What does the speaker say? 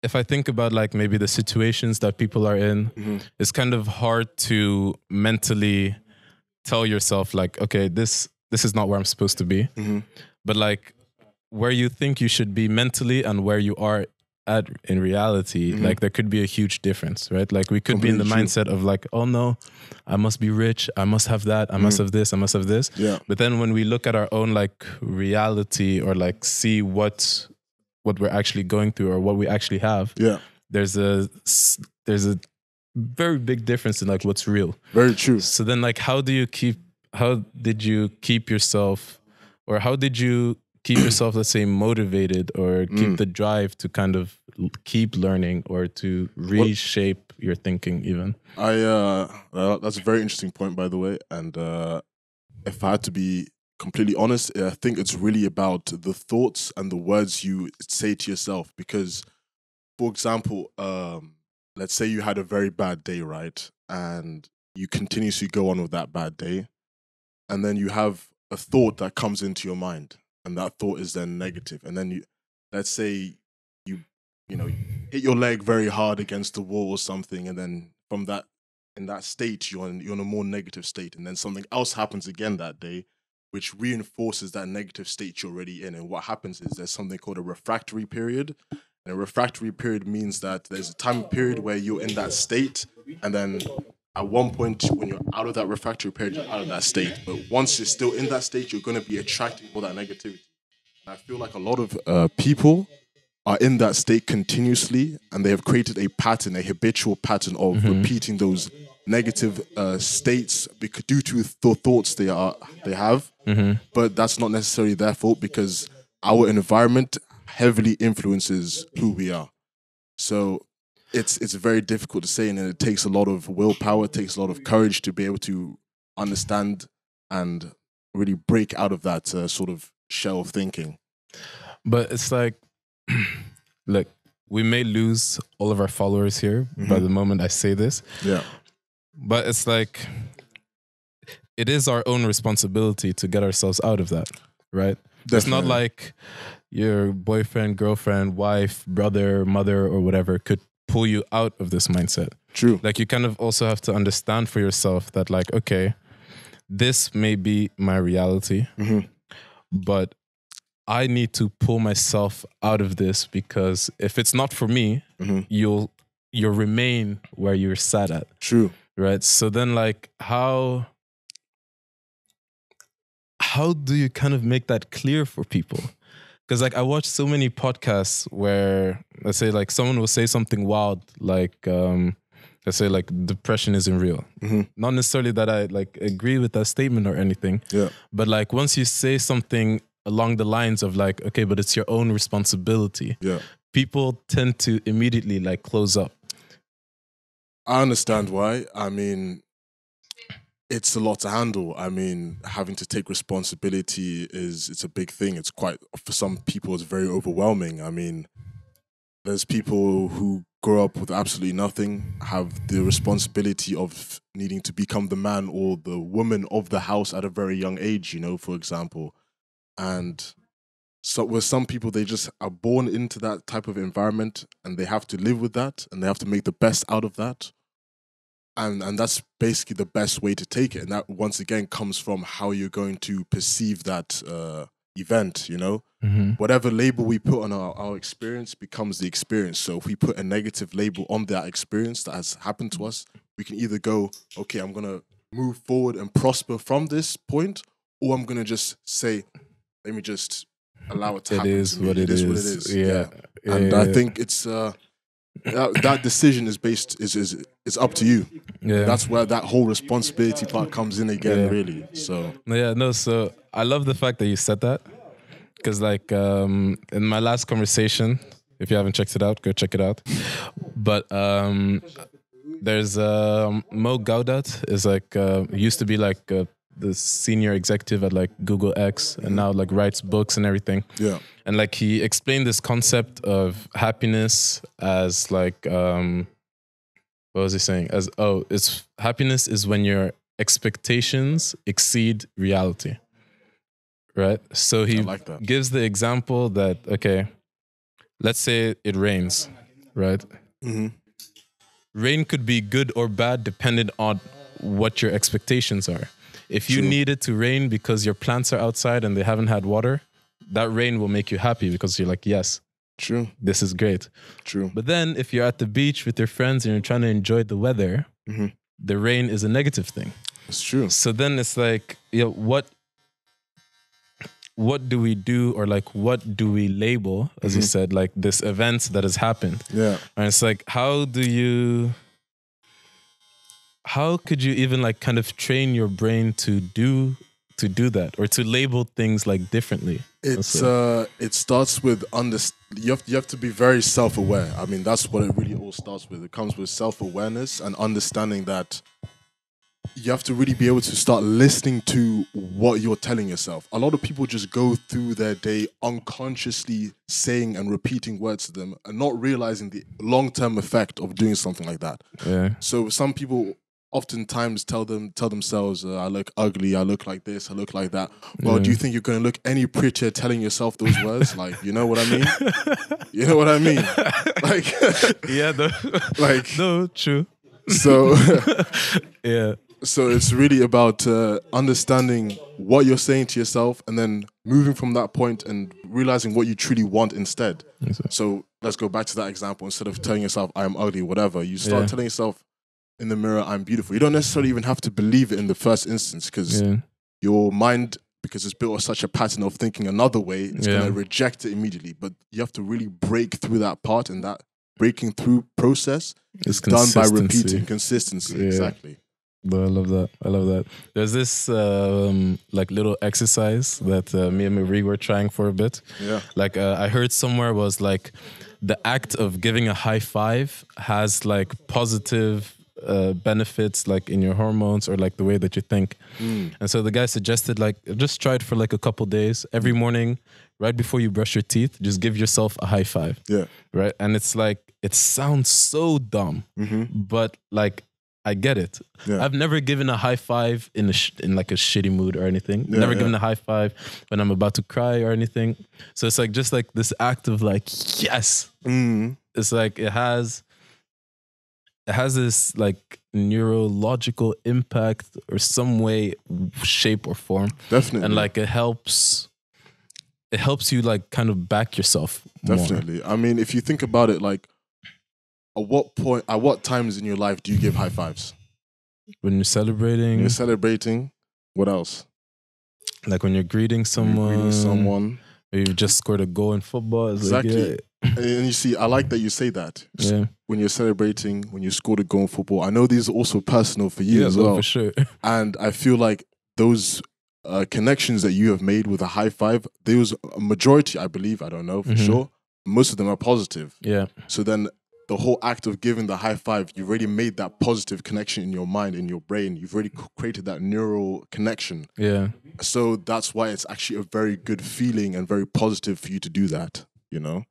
if I think about like maybe the situations that people are in, it's kind of hard to mentally tell yourself like, okay, this is not where I'm supposed to be. But like where you think you should be mentally and where you are at in reality, like there could be a huge difference, right? Like we could be in the mindset of like, oh no, I must be rich, I must have that, I must have this, I must have this. Yeah. But then when we look at our own like reality or like see what we're actually going through or what we actually have, there's a very big difference in like what's real. Very true. So then like how did you keep yourself, let's say, motivated or keep the drive to kind of keep learning or to reshape your thinking even? That's a very interesting point, by the way. And if I had to be completely honest, I think it's really about the thoughts and the words you say to yourself. Because, for example, let's say you had a very bad day, right? And you continuously go on with that bad day. And then you have a thought that comes into your mind. And that thought is then negative. And then let's say you hit your leg very hard against the wall or something. And then in that state, you're in a more negative state. And then something else happens again that day, which reinforces that negative state you're already in. And what happens is there's something called a refractory period. And a refractory period means that there's a time period where you're in that state. And then at one point, when you're out of that refractory period, you're out of that state. But once you're still in that state, you're going to be attracting all that negativity. And I feel like a lot of people are in that state continuously, and they have created a pattern, a habitual pattern of repeating those negative states due to the thoughts they have. But that's not necessarily their fault, because our environment heavily influences who we are. So it's very difficult to say, and it takes a lot of willpower, it takes a lot of courage to be able to understand and really break out of that sort of shell of thinking. But it's like, look, we may lose all of our followers here by the moment I say this. Yeah. But it's like, it is our own responsibility to get ourselves out of that, right? Definitely. It's not like your boyfriend, girlfriend, wife, brother, mother, or whatever could pull you out of this mindset. True. Like you kind of also have to understand for yourself that like, okay, this may be my reality, but I need to pull myself out of this, because if it's not for me, you'll remain where you're sat at. True. Right? So then like how do you kind of make that clear for people? Because like I watch so many podcasts where, let's say like someone will say something wild, like let's say like depression isn't real. Not necessarily that I like agree with that statement or anything. Yeah. But like once you say something along the lines of like, okay, but it's your own responsibility. Yeah. People tend to immediately like close up. I understand why. I mean, it's a lot to handle. I mean, having to take responsibility it's a big thing. It's quite, for some people, it's very overwhelming. I mean, there's people who grow up with absolutely nothing, have the responsibility of needing to become the man or the woman of the house at a very young age, for example. And so with some people, they just are born into that type of environment, and they have to live with that, and they have to make the best out of that. And that's basically the best way to take it. And that, once again, comes from how you're going to perceive that event, Whatever label we put on our experience becomes the experience. So if we put a negative label on that experience that has happened to us, we can either go, okay, I'm going to move forward and prosper from this point, or I'm going to just say, let me just allow it to happen. It is what it is. Yeah. And I think it's... that decision is up to you. Yeah. That's where that whole responsibility part comes in again, really. So so I love the fact that you said that, because like in my last conversation, if you haven't checked it out, go check it out. But there's Mo Gaudat is like used to be like the senior executive at like Google X, and now like writes books and everything. Yeah. And like he explained this concept of happiness as like what was he saying? It's happiness is when your expectations exceed reality. Right? So he gives the example that, okay, let's say it rains, right? Rain could be good or bad depending on what your expectations are. If you need it to rain because your plants are outside and they haven't had water, that rain will make you happy because you're like, yes, True. this is great. True. But then if you're at the beach with your friends and you're trying to enjoy the weather, the rain is a negative thing. It's true. So then it's like, what do we do, or like what do we label, as you said, like this event that has happened? Yeah. And it's like, how could you even like kind of train your brain to do that, or to label things like differently? It starts with you have to be very self-aware. I mean, that's what it really all starts with. It comes with self-awareness and understanding that you have to really be able to start listening to what you're telling yourself. A lot of people just go through their day unconsciously saying and repeating words to them and not realizing the long-term effect of doing something like that. Yeah. So some people oftentimes tell themselves, I look ugly, I look like this, I look like that. Well, do you think you're going to look any prettier telling yourself those words? Like, you know what I mean? You know what I mean? Like, yeah, like, no, true. So, yeah. So it's really about understanding what you're saying to yourself and then moving from that point and realizing what you truly want instead. Exactly. So let's go back to that example. Instead of telling yourself, I am ugly, whatever, you start telling yourself in the mirror, I'm beautiful. You don't necessarily even have to believe it in the first instance, because your mind, because it's built on such a pattern of thinking another way, it's going to reject it immediately. But you have to really break through that part, and that breaking through process is done by repeating consistency. Yeah. Exactly. But I love that. There's this like little exercise that me and Marie were trying for a bit. Yeah. Like I heard somewhere was like the act of giving a high five has like positive benefits, like in your hormones or like the way that you think. And so the guy suggested like just try it for like a couple days. Every morning, right before you brush your teeth, just give yourself a high five. Yeah. Right. And it's like, it sounds so dumb, but like, I get it. Yeah. I've never given a high five in like a shitty mood or anything. Never given a high five when I'm about to cry or anything. So it's like just like this act of like, yes. It's like it has this like neurological impact or some way, shape or form. Definitely. And like it helps you like kind of back yourself more. Definitely. I mean, if you think about it, like, at what times in your life do you give high fives? When you're celebrating. When you're celebrating. What else? Like when you're greeting someone. Or you've just scored a goal in football. Exactly. Like, And you see, I like that you say that. Yeah. When you're celebrating, when you scored a goal in football. I know these are also personal for you as well. For sure. And I feel like those connections that you have made with a high five, there was a majority, I believe, I don't know for sure. Most of them are positive. Yeah. So then the whole act of giving the high five, you've already made that positive connection in your mind, in your brain. You've already created that neural connection. Yeah. So that's why it's actually a very good feeling and very positive for you to do that, you know?